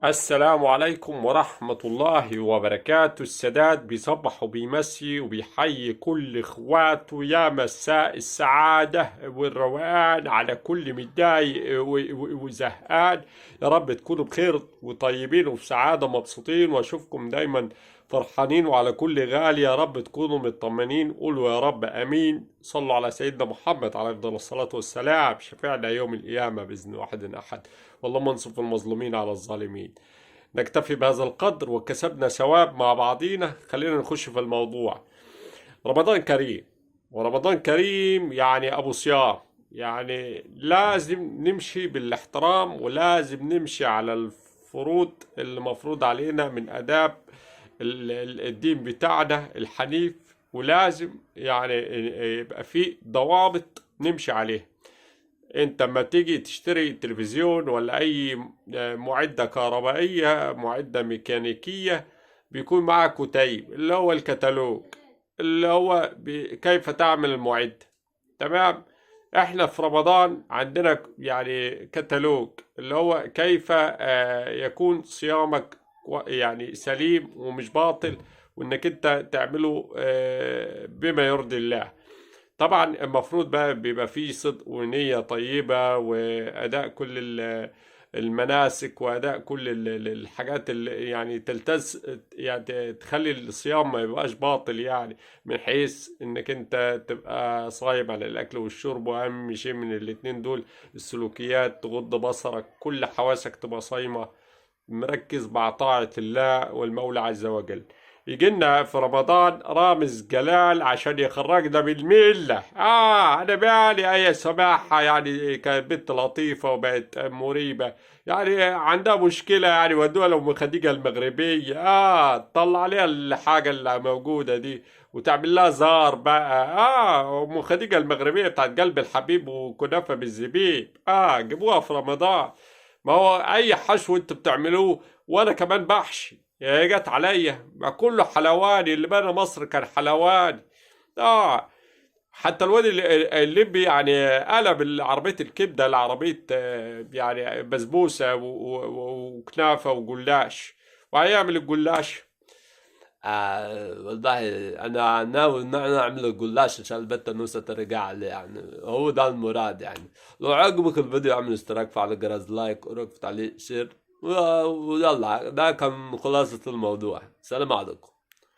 السلام عليكم ورحمة الله وبركاته. السادات بيصبح وبيمسي وبيحيي كل اخواته يا مساء السعادة والروقان على كل متضايق وزهقان. يا رب تكونوا بخير وطيبين وفي سعادة مبسوطين، واشوفكم دايما فرحانين، وعلى كل غالي يا رب تكونوا مطمنين. قولوا يا رب امين. صلوا على سيدنا محمد عليه افضل الصلاة والسلام، شفيعنا يوم القيامة باذن واحد احد. والله انصف المظلومين على الظالمين. نكتفي بهذا القدر وكسبنا ثواب مع بعضينا. خلينا نخش في الموضوع. رمضان كريم، ورمضان كريم يعني أبو صيام، يعني لازم نمشي بالاحترام، ولازم نمشي على الفروض اللي مفروض علينا من آداب الدين بتاعنا الحنيف، ولازم يعني يبقى في ضوابط نمشي عليها. انت لما تيجي تشتري تلفزيون ولا اي معدة كهربائية، معدة ميكانيكية، بيكون معك كتيب اللي هو الكتالوج، اللي هو كيف تعمل المعدة. تمام. احنا في رمضان عندنا يعني كتالوج اللي هو كيف يكون صيامك يعني سليم ومش باطل، وانك انت تعمله بما يرضي الله. طبعا المفروض بقى بيبقى فيه صدق ونية طيبة، وأداء كل المناسك، وأداء كل الحاجات اللي يعني تلتز، يعني تخلي الصيام ما يبقاش باطل، يعني من حيث انك انت تبقى صايم على الأكل والشرب، وأهم شيء من الاتنين دول السلوكيات، تغض بصرك، كل حواسك تبقى صايمة، مركز مع طاعة الله والمولى عز وجل. يجي لنا في رمضان رامز جلال عشان يخرجنا من الملة. انا بالي اي سماحة، يعني كانت بنت لطيفة وبقت مريبة، يعني عندها مشكلة، يعني ودوها لأم خديجة المغربية، تطلع عليها الحاجة اللي موجودة دي وتعمل لها زار بقى. أم خديجة المغربية بتاعت قلب الحبيب وكنافة بالزبيب، جيبوها في رمضان. ما هو اي حشو انتوا بتعملوه وانا كمان بحشي، يا جت عليا، ما كله حلواني، اللي بنى مصر كان حلواني. اه حتى الواد الليمبي يعني قلب عربية الكبدة لعربية يعني بسبوسة وكنافة وجلاش، وهيعمل الجلاش. والله انا ناوي ان انا اعمل الجلاش عشان البت النوسة ترجع لي، يعني هو ده المراد. يعني لو عجبك الفيديو اعمل اشتراك، فعل الجرس، لايك، ورك، تعليق، شير، ويلا ده كان خلاصة الموضوع. سلام عليكم.